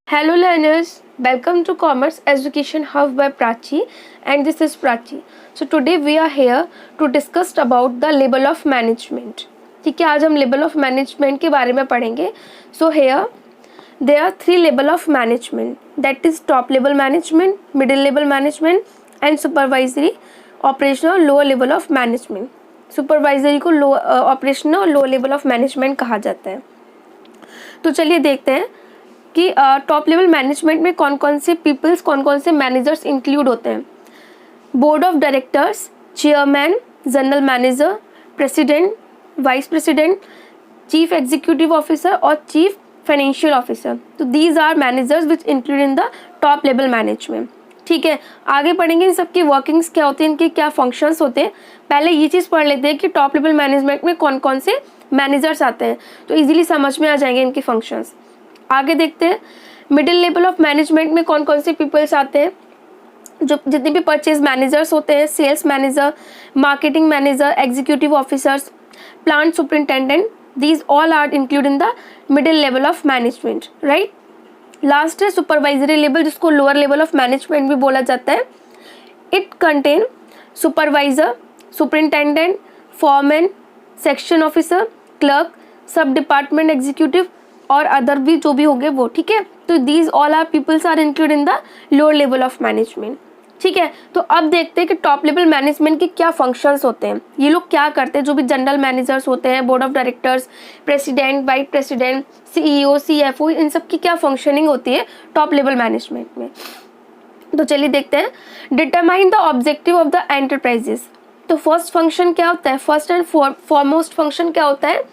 Hello learners, welcome to Commerce Education Hub by Prachi and this is Prachi. So today we are here to discuss about the level of management. ठीक है, आज हम level of management के बारे में पढ़ेंगे. So here there are three level of management, that is top level management, middle level management and supervisory, operational, lower level of management. Supervisory को operational और lower level of management कहा जाता है. तो चलिए देखते हैं कि टॉप लेवल मैनेजमेंट में कौन कौन से पीपल्स, कौन कौन से मैनेजर्स इंक्लूड होते हैं. Board of directors, chairman, general manager, president, vice president, chief executive officer और चीफ फाइनेंशियल ऑफिसर. तो these are managers which include in the top level management. ठीक है, आगे पढ़ेंगे इन सब की वर्किंग्स क्या होती हैं, इनके क्या फंक्शंस होते हैं. पहले ये चीज़ पढ़ लेते हैं कि टॉप लेवल मैनेजमेंट में कौन कौन से मैनेजर्स आते हैं, तो इजीली समझ में आ जाएंगे इनके फंक्शंस. आगे देखते हैं मिडिल लेवल ऑफ मैनेजमेंट में कौन कौन से पीपल्स आते हैं. जो जितने भी परचेज मैनेजर्स होते हैं, sales manager, marketing manager, executive officers, plant superintendent, these all are include in the middle level of management. Right. Last है सुपरवाइजरी लेवल, जिसको लोअर लेवल ऑफ मैनेजमेंट भी बोला जाता है. It contain supervisor, superintendent, foreman, section officer, clerk, sub department executive और other भी जो भी होंगे वो. ठीक है, तो these all are peoples are include in the lower level of management. ठीक है, तो अब देखते हैं कि टॉप लेवल मैनेजमेंट के क्या फंक्शंस होते हैं, ये लोग क्या करते हैं. जो भी जनरल मैनेजर्स होते हैं, board of directors, president, vice president, CEO, CFO, इन सब की क्या फंक्शनिंग होती है टॉप लेवल मैनेजमेंट में. तो चलिए देखते हैं. Determine the objective of the enterprises. तो फर्स्ट फंक्शन क्या होता है, फर्स्ट एंड फॉरमोस्ट फंक्शन क्या होता है,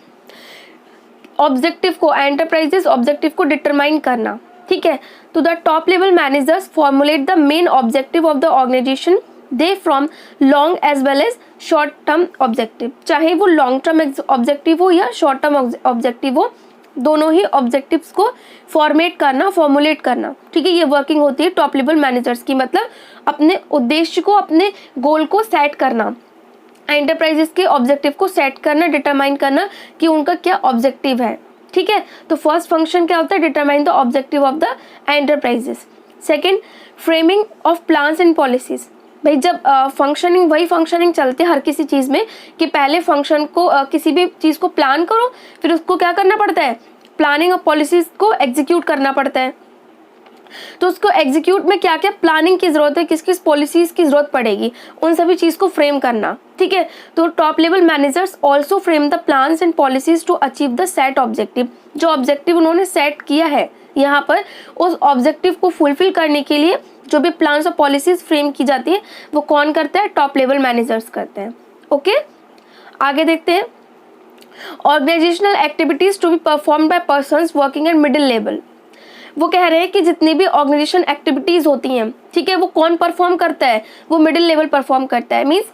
ऑब्जेक्टिव को, एंटरप्राइजेस ऑब्जेक्टिव को डिटरमाइन करना. ठीक है, तो the top level managers formulate the main objective of the organization. They from long as well as short term objective, चाहे वो लॉन्ग टर्म ऑब्जेक्टिव हो या शॉर्ट टर्म ऑब्जेक्टिव हो, दोनों ही ऑब्जेक्टिव्स को फॉर्मेट करना, फॉर्मुलेट करना. ठीक है, ये वर्किंग होती है टॉप लेवल मैनेजर्स की. मतलब अपने उद्देश्य को, अपने गोल को सेट करना, एंटरप्राइजेस के ऑब्जेक्टिव को सेट करना, डिटरमाइन करना कि उनका क्या ऑब्जेक्टिव है. ठीक है, तो फर्स्ट फंक्शन क्या होता है, determine the objective of the enterprises. Second, framing of plans and policies. भाई जब फंक्शनिंग, वही फंक्शनिंग चलते हर किसी चीज़ में कि पहले फंक्शन को, किसी भी चीज़ को प्लान करो, फिर उसको क्या करना पड़ता है, प्लानिंग और पॉलिसीज को एग्जीक्यूट करना पड़ता है. तो उसको एग्जीक्यूट में क्या क्या प्लानिंग की जरूरत है, किस किस पॉलिसीज की जरूरत पड़ेगी, उन सभी चीज को फ्रेम करना. ठीक है, तो top level managers also frame the plans and policies to achieve the set objective. जो ऑब्जेक्टिव उन्होंने सेट किया है यहाँ पर, उस ऑब्जेक्टिव को फुलफिल करने के लिए जो भी प्लान्स और पॉलिसीज फ्रेम की जाती है वो कौन करता है, टॉप लेवल मैनेजर्स करते हैं. ओके, आगे देखते हैं. Organizational activities to be performed by persons working at middle level. वो कह रहे हैं कि जितनी भी ऑर्गेनाइजेशन एक्टिविटीज होती हैं, ठीक है, वो कौन परफॉर्म करता है, वो मिडिल लेवल परफॉर्म करता है. मींस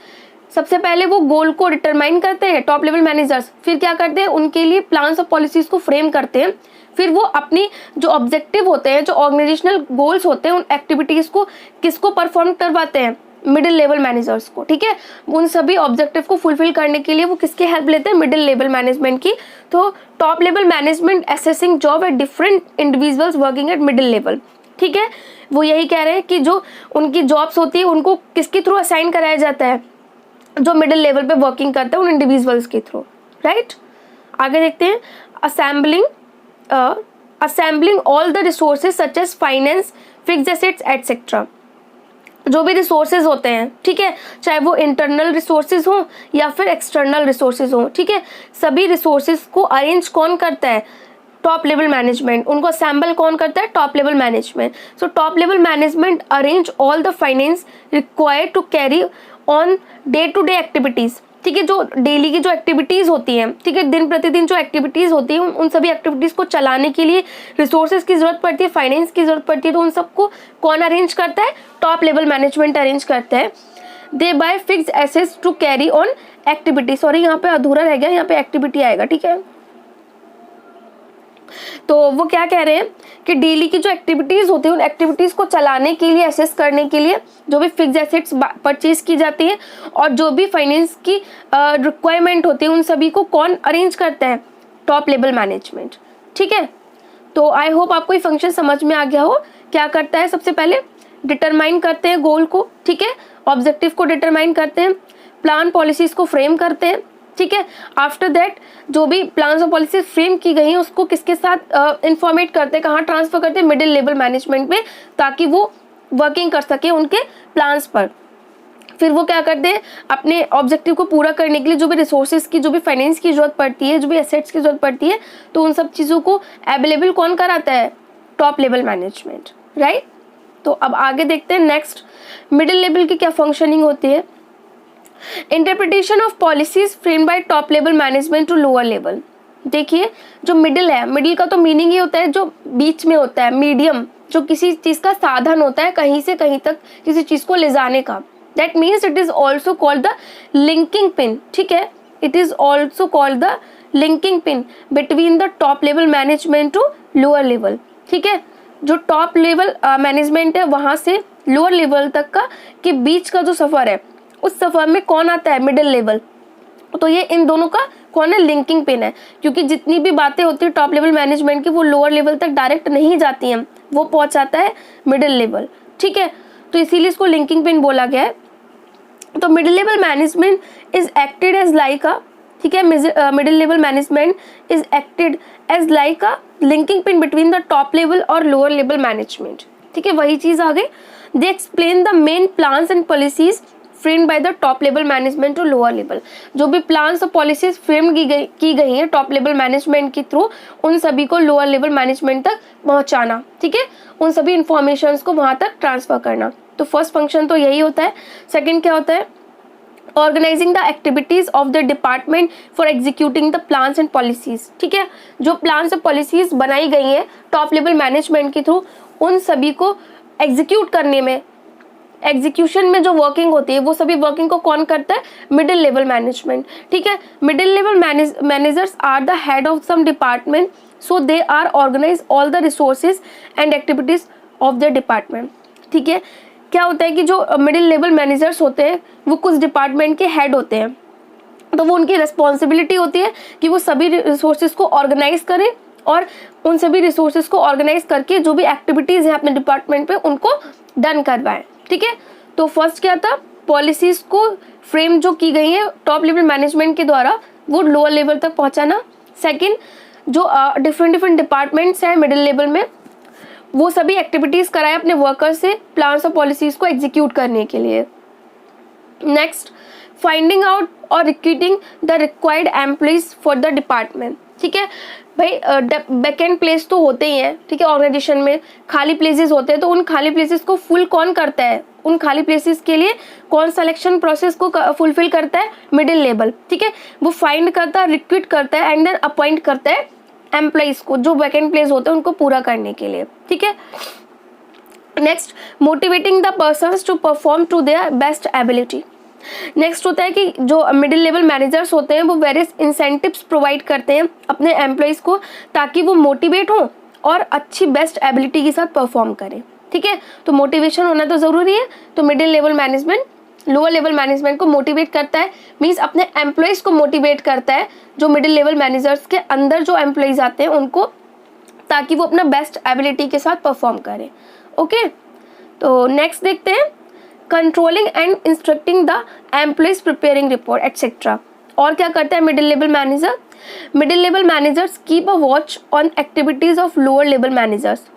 सबसे पहले वो गोल को डिटरमाइन करते हैं टॉप लेवल मैनेजर्स, फिर क्या करते हैं, उनके लिए प्लान्स और पॉलिसीज को फ्रेम करते हैं, फिर वो अपनी जो ऑब्जेक्टिव होते हैं, जो ऑर्गेनाइजेशनल गोल्स होते हैं, उन एक्टिविटीज को किसको परफॉर्म करवाते हैं, मिडिल लेवल मैनेजर्स को. ठीक है, उन सभी ऑब्जेक्टिव को फुलफिल करने के लिए वो किसकी हेल्प लेते हैं, मिडिल लेवल मैनेजमेंट की. तो top level management assessing job at different individuals working at middle level. ठीक है, वो यही कह रहे हैं कि जो उनकी जॉब्स होती है उनको किसके थ्रू असाइन कराया जाता है, जो मिडिल लेवल पे वर्किंग करते हैं उन इंडिविजुअल्स के थ्रू. राइट. आगे देखते हैं. Assembling all the resources such as finance, fixed assets etcetera. जो भी रिसोर्सेज होते हैं, ठीक है, चाहे वो इंटरनल रिसोर्सेज हो या फिर एक्सटर्नल रिसोर्सेज हो, ठीक है, सभी रिसोर्सेज को अरेंज कौन करता है, टॉप लेवल मैनेजमेंट. उनको असेंबल कौन करता है, top level management. So top level management arrange all the finance required to carry on day to day activities. ठीक है, जो डेली की जो एक्टिविटीज़ होती हैं, ठीक है, दिन प्रतिदिन जो एक्टिविटीज़ होती हैं, उन सभी एक्टिविटीज़ को चलाने के लिए रिसोर्सेज की ज़रूरत पड़ती है, फाइनेंस की ज़रूरत पड़ती है. तो उन सबको कौन अरेंज करता है, टॉप लेवल मैनेजमेंट अरेंज करता है. They buy fixed assets to carry on activity. Sorry, यहाँ पे अधूरा रह गया, यहाँ पे एक्टिविटी आएगा. ठीक है, तो वो क्या कह रहे हैं कि डेली की जो एक्टिविटीज़ होती है, उन एक्टिविटीज़ को चलाने के लिए, असेस करने के लिए जो भी फिक्स्ड एसेट्स परचेज की जाती है और जो भी फाइनेंस की रिक्वायरमेंट होती है, उन सभी को कौन अरेंज करता है, टॉप लेवल मैनेजमेंट. ठीक है, तो आई होप आपको ये फंक्शन समझ में आ गया हो। क्या करता है, सबसे पहले डिटरमाइन करते हैं गोल को, ठीक है, ऑब्जेक्टिव को डिटरमाइन करते हैं, प्लान पॉलिसीज को फ्रेम करते हैं, ठीक है। आफ्टर दैट जो भी प्लान्स और पॉलिसीज फ्रेम की गई हैं उसको किसके साथ इंफॉर्मेट करते हैं, कहाँ ट्रांसफर करते हैं, मिडिल लेवल मैनेजमेंट में, ताकि वो वर्किंग कर सके उनके प्लान्स पर। फिर वो क्या करते हैं, अपने ऑब्जेक्टिव को पूरा करने के लिए जो भी रिसोर्सेज की, जो भी फाइनेंस की जरूरत पड़ती है, जो भी एसेट्स की जरूरत पड़ती है, तो उन सब चीज़ों को अवेलेबल कौन कराता है, टॉप लेवल मैनेजमेंट, राइट। तो अब आगे देखते हैं नेक्स्ट, मिडिल लेवल की क्या फंक्शनिंग होती है। Interpretation of policies framed by top level management to lower level. देखिए जो मिडिल है, मिडिल का तो मीनिंग ही होता है जो बीच में होता है, मीडियम, जो किसी चीज़ का साधन होता है कहीं से कहीं तक किसी चीज़ को ले जाने का। That means it is also called the linking pin, ठीक है, it is also called the linking pin between the top level management to lower level, ठीक है। जो टॉप लेवल मैनेजमेंट है वहाँ से लोअर लेवल तक का के बीच का जो सफ़र है, उस सफ़र में कौन आता है, मिडिल लेवल। तो ये इन दोनों का कौन है, लिंकिंग पिन है, क्योंकि जितनी भी बातें होती है टॉप लेवल मैनेजमेंट की वो लोअर लेवल तक डायरेक्ट नहीं जाती हैं, वो पहुंचाता है मिडिल लेवल, ठीक है। तो इसीलिए इसको लिंकिंग पिन बोला गया है। तो middle level management is acted as like a, ठीक है, middle level management is acted as like a linking pin between the top level और लोअर लेवल मैनेजमेंट, ठीक है, वही चीज़ आ गई। They explain the main plans and policies framed by the top level management to lower level. जो भी plans और पॉलिसीज फ्रेम की गई हैं टॉप लेवल मैनेजमेंट के थ्रू, उन सभी को लोअर लेवल मैनेजमेंट तक पहुंचाना, ठीक है, उन सभी इंफॉर्मेशंस को वहां तक ट्रांसफर करना। तो फर्स्ट फंक्शन तो यही होता है। सेकंड क्या होता है, organizing the activities of the department for executing the plans and policies, ठीक है, जो प्लान्स और पॉलिसीज बनाई गई हैं टॉप लेवल मैनेजमेंट के थ्रू, उन सभी को एग्जीक्यूट करने में, एग्जीक्यूशन में जो वर्किंग होती है वो सभी वर्किंग को कौन करता है, मिडिल लेवल मैनेजमेंट, ठीक है। Middle level managers are the head of some department, so they are organize all the resources and activities of the department, ठीक है। क्या होता है कि जो मिडिल लेवल मैनेजर्स होते हैं वो कुछ डिपार्टमेंट के हेड होते हैं, तो वो उनकी रिस्पॉन्सिबिलिटी होती है कि वो सभी रिसोर्सेज को ऑर्गेनाइज करें और उन सभी रिसोर्सेज को ऑर्गेनाइज करके जो भी एक्टिविटीज़ हैं अपने डिपार्टमेंट पे उनको डन करवाएं, ठीक है। तो फर्स्ट क्या था, पॉलिसीज को फ्रेम जो की गई है टॉप लेवल मैनेजमेंट के द्वारा वो लोअर लेवल तक पहुंचाना। सेकंड, जो डिफरेंट डिपार्टमेंट्स हैं मिडिल लेवल में, वो सभी एक्टिविटीज़ कराएं अपने वर्कर्स से प्लान्स और पॉलिसीज को एग्जीक्यूट करने के लिए। नेक्स्ट, फाइंडिंग आउट और recruiting the required employees for the department, ठीक है भाई। वैकेंट प्लेस तो होते ही हैं, ठीक है, ऑर्गेनाइजेशन में खाली प्लेसेस होते हैं, तो उन खाली प्लेसेस को फुल कौन करता है, उन खाली प्लेसेस के लिए कौन सिलेक्शन प्रोसेस को फुलफिल करता है, मिडिल लेवल, ठीक है। वो फाइंड करता है, रिक्रूट करता है एंड देन अपॉइंट करता है एम्प्लॉइज को जो वैकेंट प्लेस होते हैं उनको पूरा करने के लिए, ठीक है। Next, motivating the persons to perform to their best ability. Next होता है कि जो मिडिल लेवल मैनेजर्स होते हैं वो वेरियस इंसेंटिव्स प्रोवाइड करते हैं अपने एम्प्लॉइज को ताकि वो मोटिवेट हो और अच्छी बेस्ट एबिलिटी के साथ परफॉर्म करें, ठीक है। तो मोटिवेशन होना तो ज़रूरी है। तो middle level management lower level management को मोटिवेट करता है, मीन्स अपने एम्प्लॉइज को मोटिवेट करता है जो मिडिल लेवल मैनेजर्स के अंदर जो एम्प्लॉइज आते हैं उनको, ताकि वो अपना बेस्ट एबिलिटी के साथ परफॉर्म करें, ओके। तो नेक्स्ट देखते हैं, controlling and instructing the employees preparing report etcetera. और क्या करता है middle level manager, middle level managers keep a watch on activities of lower level managers.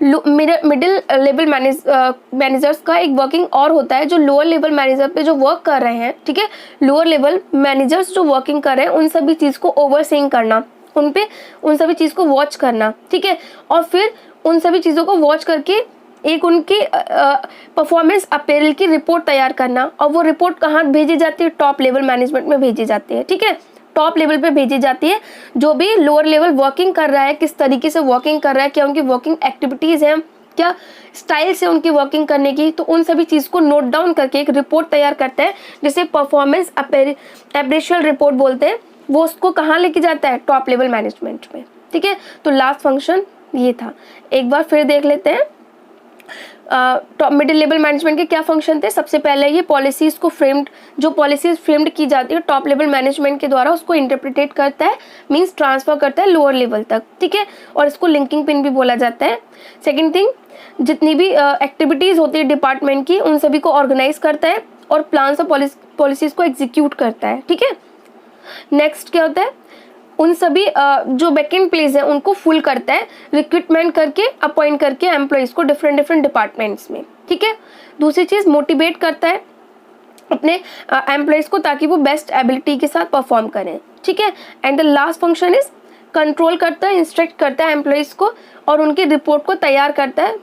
Middle level managers का एक वर्किंग और होता है जो लोअर लेवल मैनेजर पे जो वर्क कर रहे हैं, ठीक है, लोअर लेवल मैनेजर्स जो वर्किंग कर रहे हैं उन सभी चीज़ को ओवरसीइंग करना, उन सभी चीज़ को वॉच करना, ठीक है। और फिर उन सभी चीज़ों को वॉच करके एक उनकी परफॉर्मेंस अपील की रिपोर्ट तैयार करना, और वो रिपोर्ट कहाँ भेजी जाती है, टॉप लेवल मैनेजमेंट में भेजी जाती है, ठीक है, टॉप लेवल पे भेजी जाती है। जो भी लोअर लेवल वर्किंग कर रहा है किस तरीके से वर्किंग कर रहा है, क्या उनकी वर्किंग एक्टिविटीज़ हैं, क्या स्टाइल से उनकी वर्किंग करने की, तो उन सभी चीज़ को नोट डाउन करके एक रिपोर्ट तैयार करता है जिसे परफॉर्मेंस एप्रेशियल रिपोर्ट बोलते हैं। वो उसको कहाँ लेके जाता है, टॉप लेवल मैनेजमेंट में, ठीक है। तो लास्ट फंक्शन ये था, एक बार फिर देख लेते हैं। मिडिल लेवल मैनेजमेंट के क्या फंक्शन थे? सबसे पहले ये पॉलिसीज़ को जो पॉलिसीज़ फ्रेम्ड की जाती है टॉप लेवल मैनेजमेंट के द्वारा, उसको इंटरप्रिटेट करता है, मीन्स ट्रांसफ़र करता है लोअर लेवल तक, ठीक है, और इसको लिंकिंग पिन भी बोला जाता है। सेकेंड थिंग, जितनी भी एक्टिविटीज़ होती है डिपार्टमेंट की, उन सभी को ऑर्गेनाइज करता है और प्लान्स और पॉलिसीज़ को एग्जीक्यूट करता है, ठीक है। नेक्स्ट क्या होता है? उन सभी जो वैकेंट प्लेस है उनको फुल करता है, रिक्रूटमेंट करके, अपॉइंट करके एम्प्लॉइज़ को डिफरेंट डिपार्टमेंट्स में, ठीक है। दूसरी चीज़, मोटिवेट करता है अपने एम्प्लॉइज़ को ताकि वो बेस्ट एबिलिटी के साथ परफॉर्म करें, ठीक है। And the last function is control करता है, इंस्ट्रक्ट करता है एम्प्लॉइज़ को और उनकी रिपोर्ट को तैयार करता है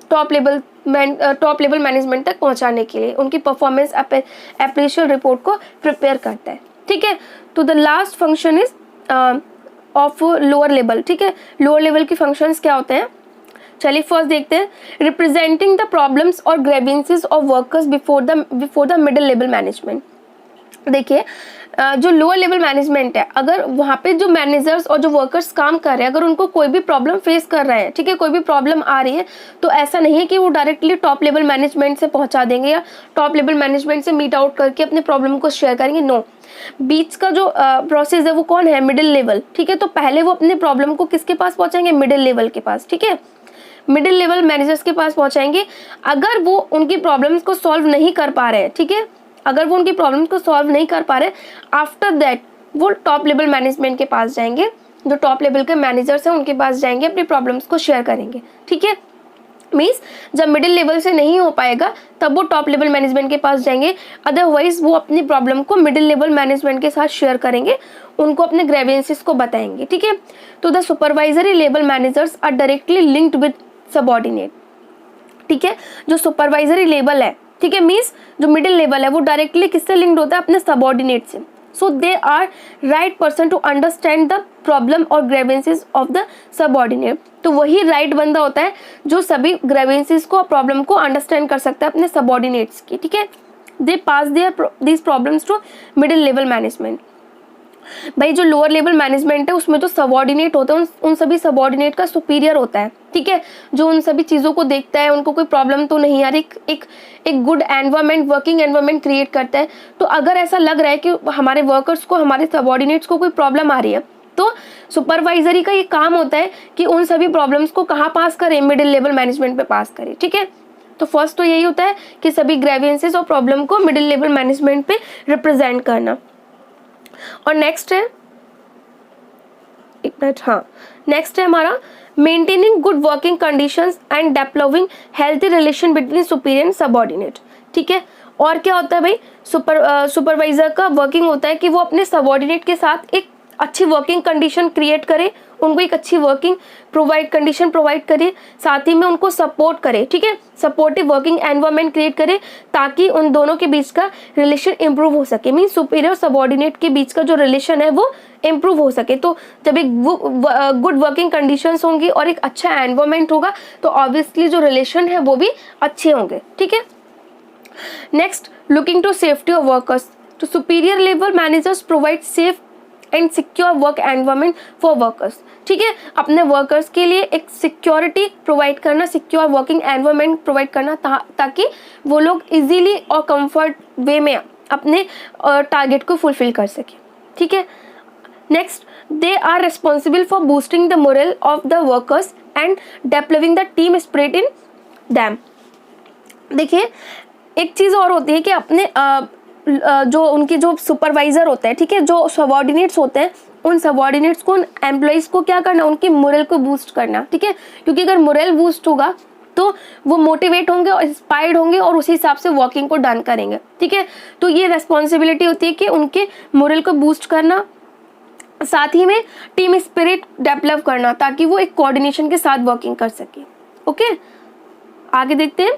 टॉप लेवल मैनेजमेंट तक पहुंचाने के लिए, उनकी परफॉर्मेंस अप्रेशियल रिपोर्ट को प्रिपेयर करता है, ठीक है। तो the last function is of lower level, ठीक है। लोअर लेवल की फंक्शंस क्या होते हैं? चलिए फर्स्ट देखते हैं, रिप्रेजेंटिंग द प्रॉब्लम्स और grievances of workers before the middle level management. देखिए जो लोअर लेवल मैनेजमेंट है, अगर वहाँ पे जो मैनेजर्स और जो वर्कर्स काम कर रहे हैं, अगर उनको कोई भी प्रॉब्लम फेस कर रहे हैं, ठीक है, कोई भी प्रॉब्लम आ रही है, तो ऐसा नहीं है कि वो डायरेक्टली टॉप लेवल मैनेजमेंट से पहुँचा देंगे या टॉप लेवल मैनेजमेंट से मीट आउट करके अपने प्रॉब्लम को शेयर करेंगे। नो, बीच का जो प्रोसेस है वो कौन है? मिडिल लेवल, ठीक है। तो पहले वो अपने प्रॉब्लम को किसके पास पहुँचाएंगे? मिडिल लेवल के पास, ठीक है, मिडिल लेवल मैनेजर्स के पास पहुँचाएंगे। अगर वो उनकी प्रॉब्लम्स को सॉल्व नहीं कर पा रहे हैं, ठीक है, अगर वो उनकी प्रॉब्लम्स को सॉल्व नहीं कर पा रहे, आफ्टर दैट वो टॉप लेवल मैनेजमेंट के पास जाएंगे, जो टॉप लेवल के मैनेजर्स हैं उनके पास जाएंगे, अपनी प्रॉब्लम्स को शेयर करेंगे, ठीक है। मीन्स जब मिडिल लेवल से नहीं हो पाएगा तब वो टॉप लेवल मैनेजमेंट के पास जाएंगे, अदरवाइज वो अपनी प्रॉब्लम को मिडिल लेवल मैनेजमेंट के साथ शेयर करेंगे, उनको अपने ग्रीवेंसेस को बताएंगे, ठीक है। तो the supervisory level managers are directly linked with subordinate, ठीक है। जो सुपरवाइजरी लेवल है, ठीक है, मीन्स जो मिडिल लेवल है वो डायरेक्टली किससे लिंक्ड होता है? अपने सबऑर्डिनेट से। So they are right person to understand the problem और ग्रीवेंसेस ऑफ द सबऑर्डिनेट। तो वही राइट बंदा होता है जो सभी ग्रीवेंसेस को, प्रॉब्लम को अंडरस्टैंड कर सकता है अपने सबऑर्डिनेट्स की, ठीक है। They pass these problems to middle level management. भाई जो लोअर लेवल मैनेजमेंट है उसमें जो सबऑर्डिनेट होता है उन सभी सबऑर्डिनेट का सुपीरियर होता है, ठीक है, जो उन सभी चीज़ों को देखता है, उनको कोई प्रॉब्लम तो नहीं आ रही, एक good environment, working environment create करता है। तो अगर ऐसा लग रहा है कि हमारे वर्कर्स को, हमारे सबऑर्डिनेट्स को कोई प्रॉब्लम आ रही है, तो सुपरवाइजरी का ये काम होता है कि उन सभी प्रॉब्लम्स को कहाँ पास करें? मिडिल लेवल मैनेजमेंट पे पास करें, ठीक है। तो फर्स्ट तो यही होता है कि सभी ग्रीवेंसेस और प्रॉब्लम को मिडिल लेवल मैनेजमेंट पे रिप्रेजेंट करना। और नेक्स्ट है, एक मिनट, हाँ, नेक्स्ट है हमारा maintaining good working conditions and developing healthy relation between superior and subordinate, ठीक है। और क्या होता है भाई? सुपरवाइजर का वर्किंग होता है कि वो अपने सबऑर्डिनेट के साथ एक अच्छी वर्किंग कंडीशन क्रिएट करे, उनको एक अच्छी वर्किंग कंडीशन प्रोवाइड करे, साथ ही में उनको सपोर्ट करे, ठीक है, सपोर्टिव वर्किंग एनवायरनमेंट क्रिएट करे ताकि उन दोनों के बीच का रिलेशन इंप्रूव हो सके। मीन सुपीरियर सबऑर्डिनेट के बीच का जो रिलेशन है वो इंप्रूव हो सके। तो जब एक गुड वर्किंग कंडीशंस होंगी और एक अच्छा एनवायरनमेंट होगा तो ऑब्वियसली जो रिलेशन है वो भी अच्छे होंगे, ठीक है। Next, looking to safety of workers. तो superior level managers provide safe and secure work environment for workers, ठीक है, अपने वर्कर्स के लिए एक सिक्योरिटी प्रोवाइड करना, सिक्योर वर्किंग एनवायरनमेंट प्रोवाइड करना ताकि वो लोग इजीली और कंफर्ट वे में अपने टारगेट को फुलफिल कर सके, ठीक है। Next, they are responsible for boosting the morale of the workers and developing the team spirit in them. देखिए एक चीज़ और होती है कि अपने जो उनके जो सुपरवाइजर होते हैं, ठीक है, जो सबऑर्डिनेट्स होते हैं, उन सबऑर्डिनेट्स को, उन एम्प्लॉइज़ को क्या करना? उनकी मोरल को बूस्ट करना, ठीक है, क्योंकि अगर मोरल बूस्ट होगा तो वो मोटिवेट होंगे और इंस्पायर्ड होंगे और उसी हिसाब से वर्किंग को डन करेंगे, ठीक है। तो ये रेस्पॉन्सिबिलिटी होती है कि उनके मोरल को बूस्ट करना, साथ ही में टीम स्पिरिट डेवलप करना ताकि वो एक कोऑर्डिनेशन के साथ वर्किंग कर सके। ओके, आगे देखते हैं।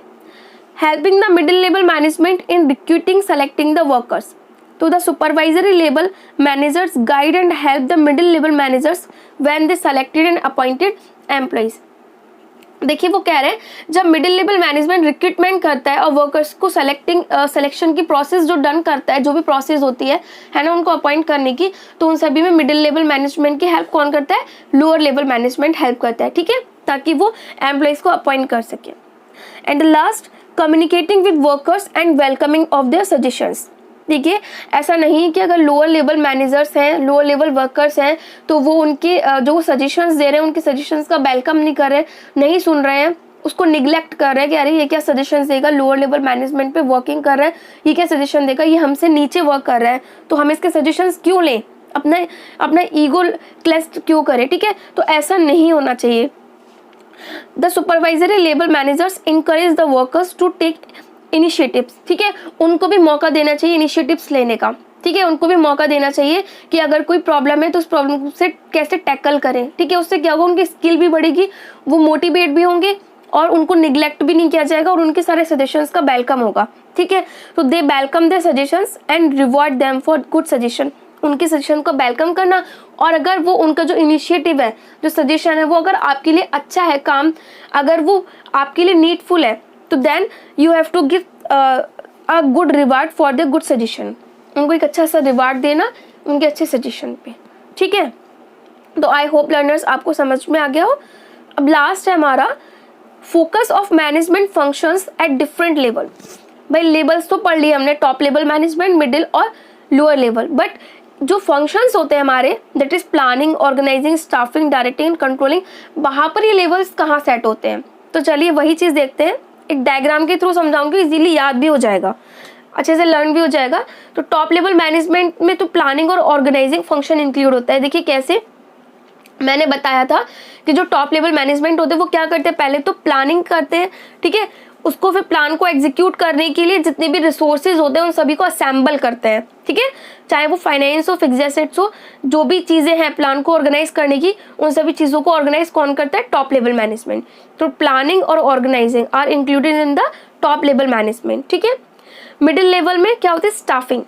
Helping the middle level management in recruiting, selecting the workers. तो the supervisory level managers guide and help the middle level managers when they selected and appointed employees. देखिए वो कह रहे हैं जब मिडिल लेवल मैनेजमेंट रिक्रूटमेंट करता है और वर्कर्स को सिलेक्शन की प्रोसेस जो डन करता है, जो भी प्रोसेस होती है ना, उनको अपॉइंट करने की, तो उन सभी में मिडिल लेवल मैनेजमेंट की हेल्प कौन करता है? लोअर लेवल मैनेजमेंट हेल्प करता है, ठीक है, ताकि वो एम्प्लॉइज को अपॉइंट कर सके। And last, communicating with workers and welcoming of their suggestions. देखिए, ऐसा नहीं कि अगर लोअर लेवल मैनेजर्स हैं, लोअर लेवल वर्कर्स हैं, तो वो उनके जो सजेशंस दे रहे हैं उनके सजेशंस का वेलकम नहीं कर रहे, नहीं सुन रहे हैं, उसको निगलेक्ट कर रहे हैं कि अरे ये क्या सजेशंस देगा, लोअर लेवल मैनेजमेंट पे वर्किंग कर रहा है, ये क्या सजेशन देगा, ये हमसे नीचे वर्क कर रहा है, तो हम इसके सजेशंस क्यों लें, अपना ईगो क्लेश क्यों करें। ठीक है, तो ऐसा नहीं होना चाहिए। The supervisory level managers encourage the workers to take initiatives. ठीक है, उनको भी मौका देना चाहिए इनिशिएटिव्स लेने का। ठीक है, उनको भी मौका देना चाहिए कि अगर कोई प्रॉब्लम है तो उस प्रॉब्लम से कैसे टैकल करें। ठीक है, उससे क्या होगा, उनकी स्किल भी बढ़ेगी, वो मोटिवेट भी होंगे और उनको निगलेक्ट भी नहीं किया जाएगा और उनके सारे सजेशंस का वेलकम होगा। ठीक है, तो they welcome their suggestions and reward them for good suggestion. उनके सजेशन को वेलकम करना, और अगर वो उनका जो इनिशिएटिव है, जो सजेशन है, वो अगर आपके लिए अच्छा है काम, अगर वो आपके लिए नीडफुल है, तो then you have to give a good reward for the good suggestion. उनको एक अच्छा सा रिवार्ड देना उनके अच्छे सजेशन पे। ठीक है, तो आई होप लर्नर्स आपको समझ में आ गया हो। अब लास्ट है हमारा focus of management functions at different level. भाई लेवल्स तो पढ़ लिए हमने, टॉप लेवल मैनेजमेंट, मिडिल और लोअर लेवल, बट जो फंक्शंस होते हैं हमारे, that is planning, organizing, staffing, directing, controlling, वहाँ पर ये लेवल्स कहाँ सेट होते हैं। तो चलिए वही चीज़ देखते हैं, एक डायग्राम के थ्रू समझाऊंगी, इजीली याद भी हो जाएगा, अच्छे से लर्न भी हो जाएगा। तो टॉप लेवल मैनेजमेंट में तो प्लानिंग और ऑर्गेनाइजिंग फंक्शन इंक्लूड होता है। देखिए कैसे, मैंने बताया था कि जो टॉप लेवल मैनेजमेंट होते हैं वो क्या करते हैं, पहले तो प्लानिंग करते हैं। ठीक है, उसको फिर प्लान को एग्जीक्यूट करने के लिए जितने भी रिसोर्सेज होते हैं उन सभी को असेंबल करते हैं। ठीक है, चाहे वो फाइनेंस हो, फिक्स्ड एसेट्स हो, जो भी चीज़ें हैं प्लान को ऑर्गेनाइज करने की, उन सभी चीज़ों को ऑर्गेनाइज कौन करता है, टॉप लेवल मैनेजमेंट। तो प्लानिंग और organizing are included in the top level management. ठीक है, मिडिल लेवल में क्या होता है, स्टाफिंग।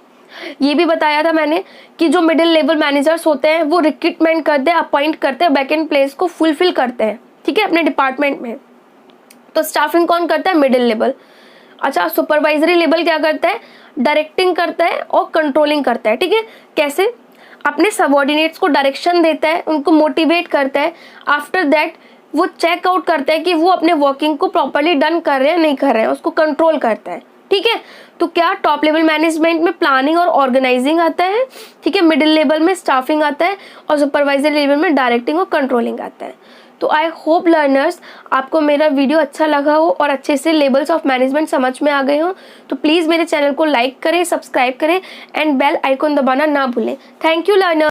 ये भी बताया था मैंने कि जो मिडिल लेवल मैनेजर्स होते हैं वो रिक्रूटमेंट करते हैं, अपॉइंट करते हैं, वैकेंट प्लेस को फुलफिल करते हैं। ठीक है, अपने डिपार्टमेंट में। तो स्टाफिंग कौन करता है, मिडिल लेवल। अच्छा, सुपरवाइजरी लेवल क्या करता है, डायरेक्टिंग करता है और कंट्रोलिंग करता है। ठीक है, कैसे, अपने सबऑर्डिनेट्स को डायरेक्शन देता है, उनको मोटिवेट करता है, आफ्टर दैट वो चेक आउट करता है कि वो अपने वर्किंग को प्रॉपरली डन कर रहे हैं नहीं कर रहे हैं, उसको कंट्रोल करता है। ठीक है, तो क्या टॉप लेवल मैनेजमेंट में प्लानिंग और ऑर्गेनाइजिंग आता है। ठीक है, मिडिल लेवल में स्टाफिंग आता है और सुपरवाइजरी लेवल में डायरेक्टिंग और कंट्रोलिंग आता है। तो आई होप लर्नर्स आपको मेरा वीडियो अच्छा लगा हो और अच्छे से लेवल्स ऑफ मैनेजमेंट समझ में आ गए हो। तो प्लीज़ मेरे चैनल को लाइक करें, सब्सक्राइब करें एंड बेल आइकॉन दबाना ना भूलें। Thank you learners.